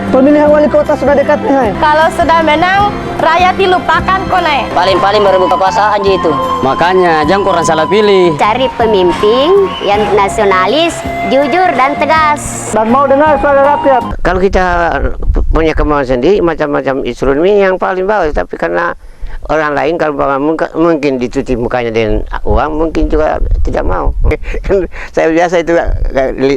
pemilihan wali kota sudah dekat nih. Kalau sudah menang, rakyat dilupakan kone. Paling-paling merebut kekuasaan itu. Makanya jangan kurang salah pilih. Cari pemimpin yang nasionalis, jujur dan tegas. Dan mau dengar suara rakyat. Kalau kita punya kemauan sendiri, macam-macam instrumen yang paling bagus. Tapi karena orang lain kalau mungkin dicuci mukanya dengan uang, mungkin juga tidak mau. Kan saya biasa itu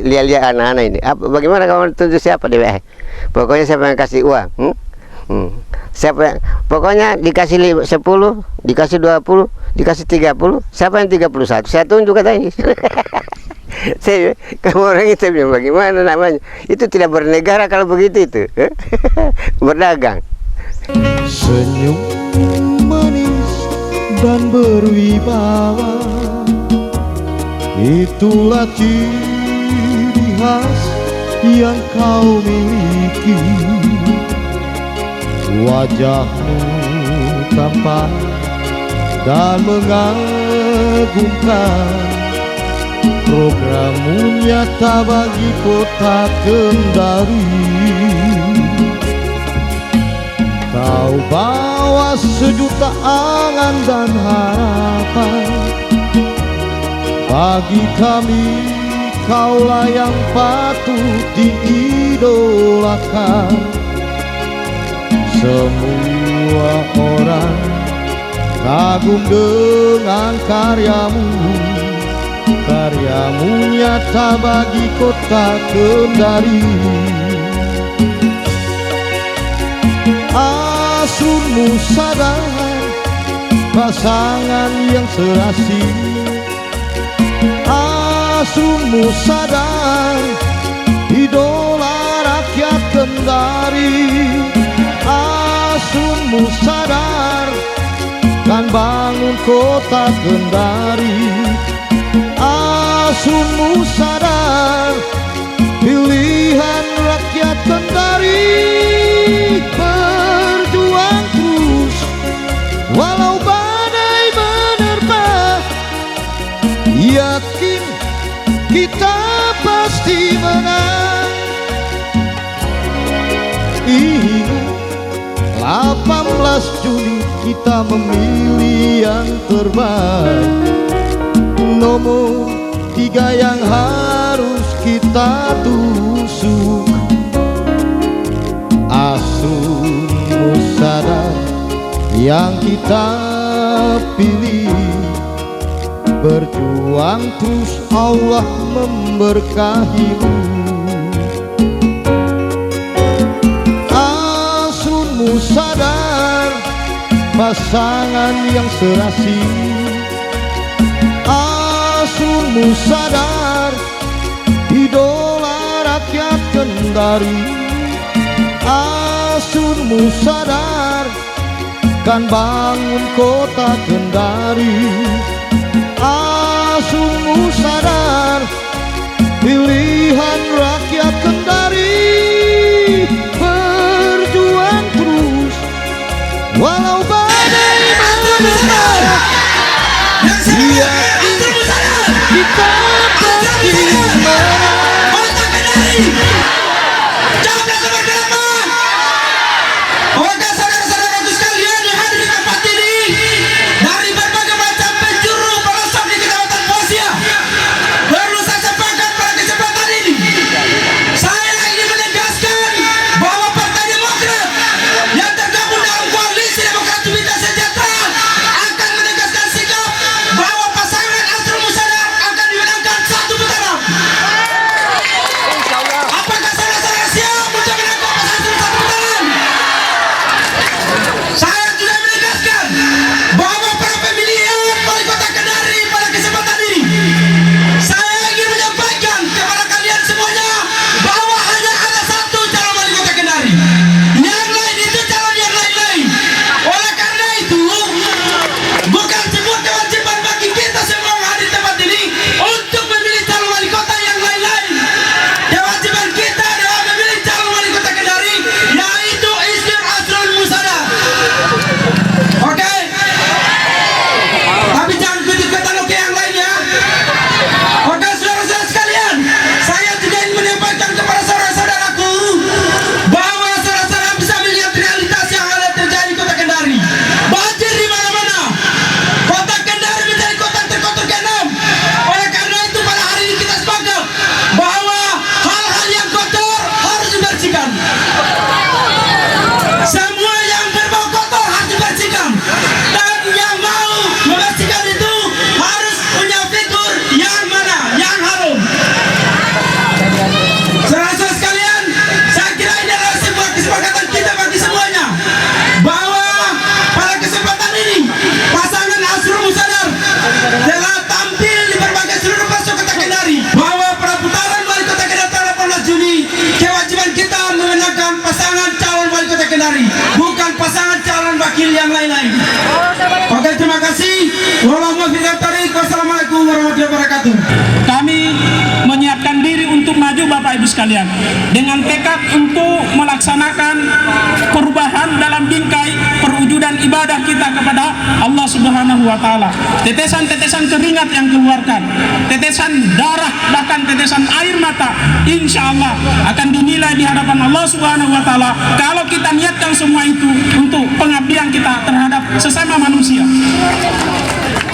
lihat-lihat anak-anak ini. Bagaimana kamu tunjuk siapa DWH? Pokoknya siapa yang kasih uang. Siapa pokoknya dikasih 10, dikasih 20, dikasih 30, siapa yang 31? Saya tunjuk katanya. Saya kamu orang itu bilang bagaimana namanya? Itu tidak bernegara kalau begitu itu. Berdagang. Senyum manis dan berwibawa, itulah ciri khas yang kau miliki. Wajahmu tampan dan mengagumkan, programmu nyata bagi kota Kendari. Kau bawa sejuta angan dan harapan, bagi kami kaulah yang patut diidolakan. Semua orang kagum dengan karyamu, karyamu nyata bagi kota Kendari. Asunmu sadar, pasangan yang serasi. Asunmu sadar, idola rakyat Kendari. Asunmu sadar, kan bangun kota Kendari. Asunmu sadar, pilihan rakyat Kendari. Berjuang terus walau badai menerpa, yakin kita pasti menang. Ingat 18 Juli kita memilih yang terbaik. Nomor 3 yang harus kita tusuk. Asunmu sadar yang kita pilih. Berjuang terus Allah memberkahimu. Asunmu sadar, pasangan yang serasi. Asunmu sadar, idola rakyat Kendari. Asunmu sadar, kan bangun kota Kendari. Asunmu sadar, pilihan rakyat Kendari. Berjuang terus walau badai menerpa, yakin kita pasti menang. Oke saudara-saudaraku sekalian yang hadir di tempat ini dari berbagai macam penjuru pelosok di Kecamatan Posia, perlu saya sampaikan pada kesempatan ini kewajiban kita memenangkan pasangan calon wali kota Kendari, bukan pasangan calon wakil yang lain-lain. Oke, terima kasih. Wassalamualaikum warahmatullahi wabarakatuh. Kami menyiapkan diri untuk maju Bapak Ibu sekalian dengan tekad untuk melaksanakan perubahan dalam bingkai perwujudan ibadah kita kepada Allah Subhanahu wa taala. Tetesan-tetesan keringat yang keluarkan, tetesan darah, bahkan tetesan air mata, insya Allah akan dinilai di hadapan Allah Subhanahu wa taala kalau kita niatkan semua itu untuk pengabdian kita terhadap sesama manusia.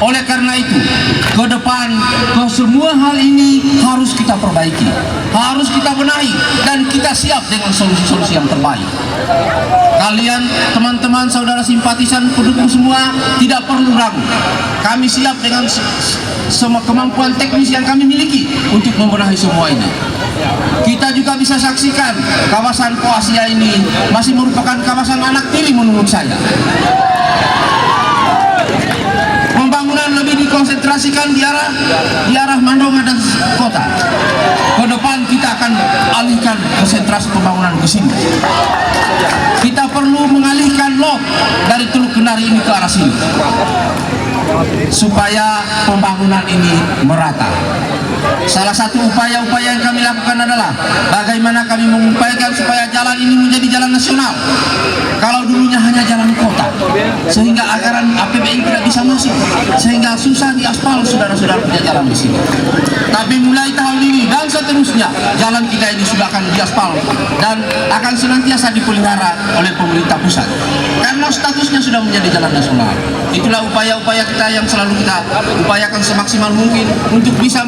Oleh karena itu, ke depan semua hal ini harus kita perbaiki, harus kita benahi, dan kita siap dengan solusi-solusi yang terbaik. Kalian, teman-teman, saudara simpatisan, pendukung semua, tidak perlu ragu. Kami siap dengan semua kemampuan teknis yang kami miliki untuk membenahi semua ini. Kita juga bisa saksikan kawasan Poasia ini masih merupakan kawasan anak tiri menurut saya. Pembangunan lebih dikonsentrasikan di arah Mandonga dan kota. Ke depan kita akan alihkan konsentrasi pembangunan ke sini. Kita perlu mengalihkan lot dari Teluk Kendari ini ke arah sini supaya pembangunan ini merata. Salah satu upaya-upaya yang kami lakukan adalah bagaimana kami mengupayakan supaya jalan ini menjadi jalan nasional. Kalau dulunya hanya jalan kota, sehingga anggaran APBI tidak bisa masuk, sehingga susah diaspal saudara-saudara punya jalan di sini. Tapi mulai tahun ini dan seterusnya, jalan kita ini sudah akan diaspal dan akan senantiasa dipelihara oleh pemerintah pusat. Karena statusnya sudah menjadi jalan nasional. Itulah upaya-upaya kita yang selalu kita upayakan semaksimal mungkin untuk bisa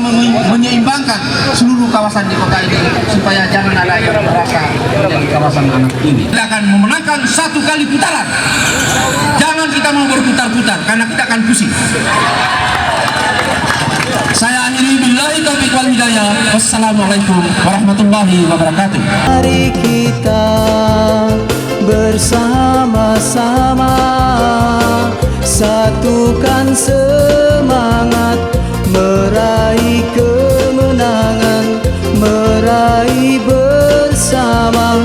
menyeimbangkan seluruh kawasan di kota ini supaya jangan ada yang merasa menjadi kawasan anak ini. Kita akan memenangkan satu kali putaran. Jangan kita mau berputar-putar karena kita akan pusing. Saya akhiri billahi taufiq wal hidayah. Wassalamualaikum warahmatullahi wabarakatuh. Mari kita bersama-sama satukan semangat meraih kemenangan, meraih bersama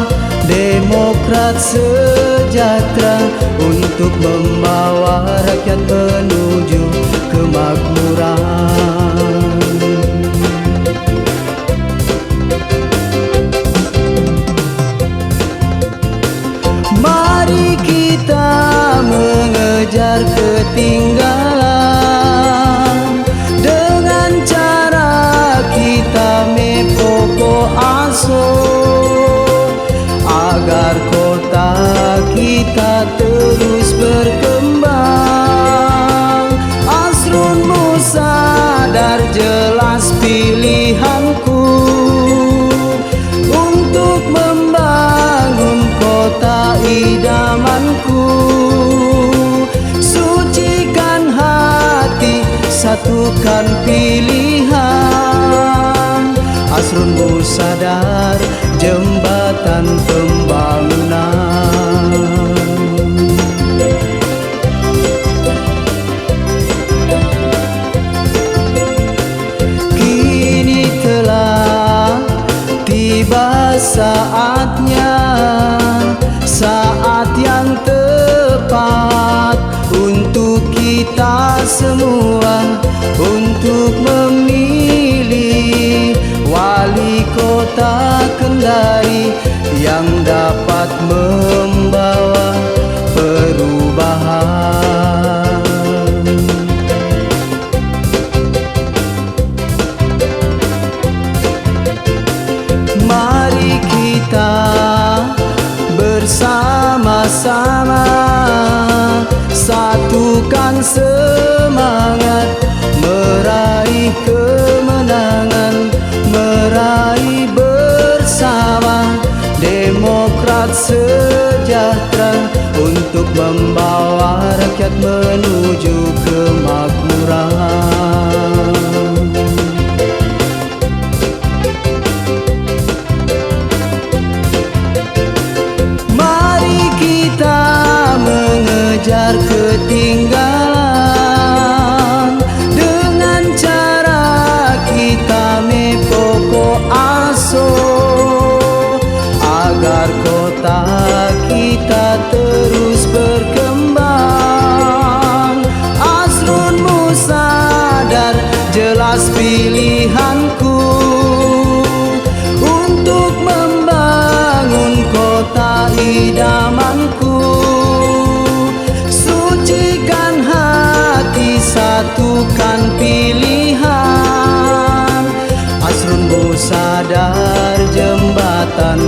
Demokrat sejahtera untuk membawa rakyat menuju kemakmuran. Mari kita mengejar ketinggalan dengan cara kita mepoko aso agar kota kita terus berkembang. Asrunmu sadar jelas pilihanku untuk membangun kota idamanku. Sucikan hati, satukan pilihan. Asrunmu sadar jembatan pembangunan. Kini telah tiba saatnya, saat yang tepat untuk kita semua untuk memilih wali kota Kendari yang dapat membawa perubahan. Mari kita bersama-sama satukan semangat meraih kemenangan, meraih bersama Demokrat sejahtera untuk membawa rakyat menuju kemakmuran. Mari kita mengejar ketinggalan dengan cara kita mepoko aso idamanku. Sucikan hati, satukan pilihan. Asrun Bu Sadar, jembatan